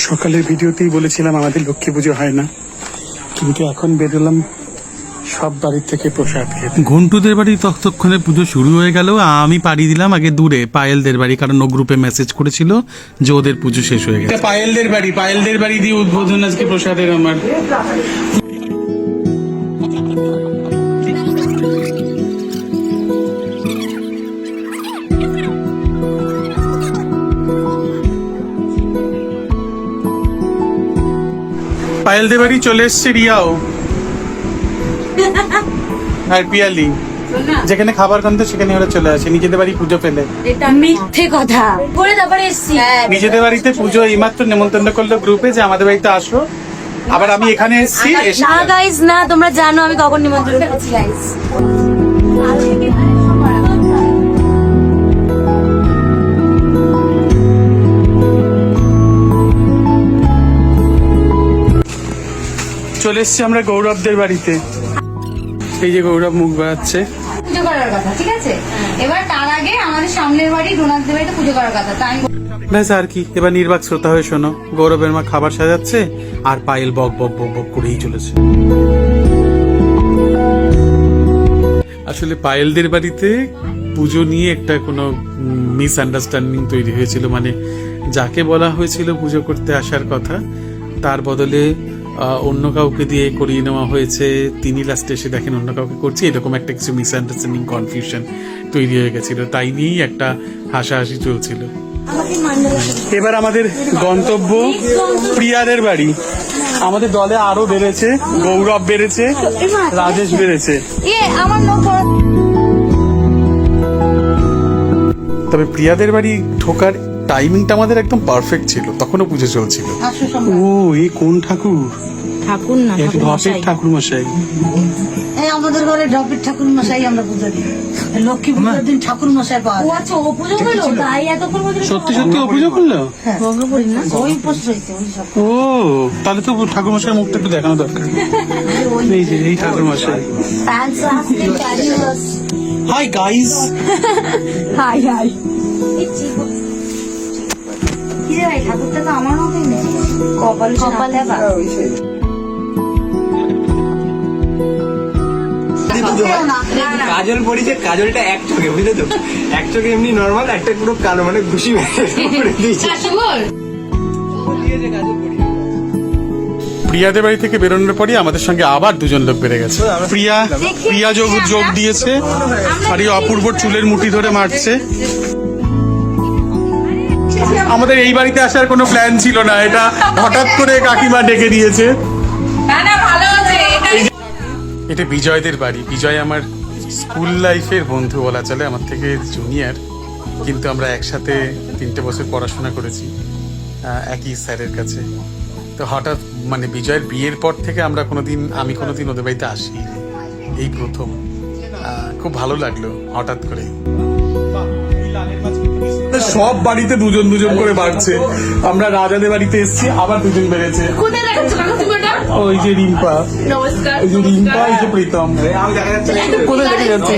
সকালের ভিডিওতেই বলেছিলাম আমাদের লক্ষ্মী পুজো হয় না, কিন্তু এখন বেরোলাম সব বাড়ির থেকে প্রসাদ খেতে। ঘন্টুদের বাড়ি ততক্ষণে পুজো শুরু হয়ে গেল। আমি পাড়ি দিলাম আগে দূরে পায়েলদের বাড়ি, কারণ ও গ্রুপে মেসেজ করেছিল যে ওদের পুজো শেষ হয়ে গেছে। পায়েলদের বাড়ি দিয়ে উদ্বোধন আজকে প্রসাদের আমার। পায়েলদের বাড়ি চলে এসছে রিয়াও আর পিয়ালি, যেখানে খাবার গন্ধ সেখানে ওরা চলে আসে নিজেদের বাড়ি পুজো পেলে। মিথ্যে কথা বলে তারপরে এসছি। নিজেদের বাড়িতে পুজো এইমাত্র নেমন্তন্ন করলো গ্রুপে যে আমাদের বাড়িতে আসো, আবার আমি এখানে এসেছি। না গাইস না, তোমরা জানো আমি কখন নিমন্ত্রণ করেছি গাইস। চলে এসছি আমরা গৌরবদের বাড়িতে। এই যে গৌরব মুখ বাড়াচ্ছে। পুজো করার কথা, ঠিক আছে। এবার তার আগে আমাদের সামনের বাড়ি ডোনাসদের বাড়িতে পুজো করার কথা, তাই ব্যাস আর কি। এবার নির্বাক শ্রোতা হয়ে শোনো, গৌরবের মা খাবার সাজাচ্ছে আর পায়েল বক বক বক বক করেই চলেছে। আসলে পায়েলদের বাড়িতে পুজো নিয়ে একটা কোনো মিসআন্ডারস্ট্যান্ডিং তৈরি হয়েছিল, মানে যাকে বলা হয়েছিল পুজো করতে আসার কথা তার বদলে অন্য কাউকে দিয়ে করিয়ে নেওয়া হয়েছে। তিনি লাস্টে এসে দেখেন অন্য কাউকে করছে, এরকম একটা কিছু মিসআন্ডারস্ট্যান্ডিং কনফিউশন তৈরি হয়ে গেছিল, তাই নিয়েই একটা হাসাহাসি চলছিল। এবার আমাদের গন্তব্য প্রিয়াদের বাড়ি। আমাদের দলে আরো বেড়েছে, গৌরব বেড়েছে, রাজেশ বেড়েছে। তবে প্রিয়াদের বাড়ি ঢোকার টাইমিংটা আমাদের একদম পারফেক্ট ছিল, তখনও পুজো চলছিল। ও এই কোন ঠাকুর? ঠাকুর না, ঢপের ঠাকুর মশাই। আমাদের ঘরে ঢপের ঠাকুর মশাই আমরা পুজো দিই। লক্ষ্মী পুজোর দিন ঠাকুর মশাই পাওয়া যায়। আচ্ছা ও পুজো হলো তাই এতক্ষণ সত্যি সত্যি ও পুজো করলো? ওই উপোস রয়েছে ওই সব। ও তাহলে তো ঠাকুর মশাই মুখটা একটু দেখানো দরকার। এই যে এই ঠাকুর মশাই। Hi guys. High high. কি রে ভাই, ঠাকুরটা তো আমার মতোই নেই। কপাল কাজল পড়িছে, কাজলটা এক চোখে, বুঝলে তো? এক চোখে এমনি নর্মাল, একটা পুরো কালো, মানে ঘুষি প্রিয়াদের বাড়ি থেকে বেরোনোর পরই আমাদের সঙ্গে আবার দুজন লোক বেড়ে গেছে। প্রিয়া যোগ দিয়েছে, আর এই অপূর্ব চুলের মুঠি ধরে মারছে। আমাদের এই বাড়িতে আসার কোনো প্ল্যান ছিল না, এটা হঠাৎ করে কাকিমা ডেকে দিয়েছে। এটা বিজয়দের বাড়ি। বিজয় আমার স্কুল লাইফের বন্ধু বলা চলে, আমার থেকে জুনিয়র, কিন্তু আমরা একসাথে 3টে বছর পড়াশোনা করেছি একই স্যারের কাছে। তো হঠাৎ মানে বিজয়ের বিয়ের পর থেকে আমি কোনোদিন ওদের বাড়িতে আসি, এই প্রথম। খুব ভালো লাগলো হঠাৎ করে। সব বাড়িতে দুজন দুজন করে বাড়ছে। আমরা রাজাদের বাড়িতে এসেছি, আবার দুজন বেড়েছে। ওই যে রিম্পা, এই যে রিম্পা, এই যে প্রীতম। কোথায় দেখে যাচ্ছে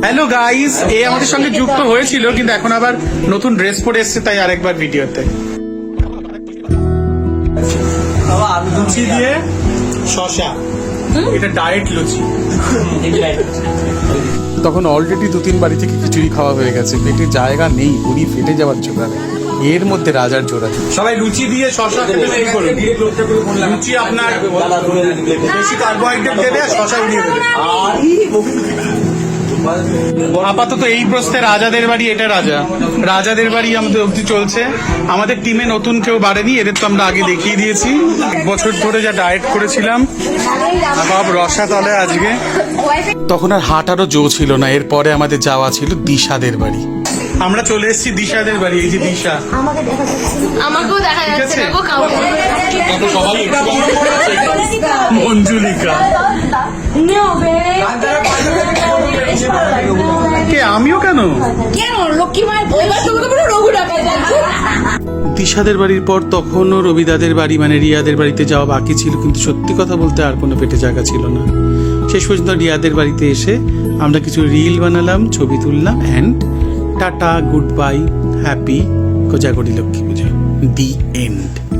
হ্যালো গাইস, এ আমাদের সঙ্গে যুক্ত হয়েছিল, কিন্তু এখন আবার নতুন ড্রেস পরে এসছে, তাই আরেকবার ভিডিওতে। লুচি দিয়ে শশা, এটা ডায়েট লুচি। তখন অলরেডি 2-3 বাড়ি থেকে খিচুড়ি খাওয়া হয়ে গেছে, পেটে জায়গা নেই, পুরি ফেটে যাওয়ার জোগাড়। এর মধ্যে রাজার জোড়া। সবাই লুচি দিয়ে শশা খেতে শুরু করুন। লুচি আপনার বেশি কার্বোহাইড্রেট দেবে, আর শশা উড়িয়ে দেবে। আপাতত এই প্রশ্নে রাজাদের বাড়ি, এটা রাজাদের বাড়ি আমাদের অবধি চলছে। আমাদের টিমে নতুন কেউ বাড়েনি, এদের তো আমরা আগে দেখিয়ে দিয়েছি। 1 বছর ধরে যা ডায়েট করেছিলাম সব রসাতলে আজকে। তখন আর হাঁটারও জো ছিল না। এরপরে আমাদের যাওয়া ছিল দিশাদের বাড়ি। আমরা চলে এসেছি দিশাদের বাড়ি। এই যে দিশা, আমাকেও দেখা যাচ্ছে না গো, মঞ্জুলিকা, কে আমিও কেন লক্ষ্মী মায়ের রঘু ডাকা যাচ্ছে। দিশাদের বাড়ির পর তখনও রবিদাদের বাড়ি মানে রিয়াদের বাড়িতে যাওয়া বাকি ছিল, কিন্তু সত্যি কথা বলতে আর কোনো পেটে জায়গা ছিল না। শেষ পর্যন্ত রিয়াদের বাড়িতে এসে আমরা কিছু রিল বানালাম, ছবি তুললাম, and tata, good bye, happy Kojagari Lakshmi Puja, the end.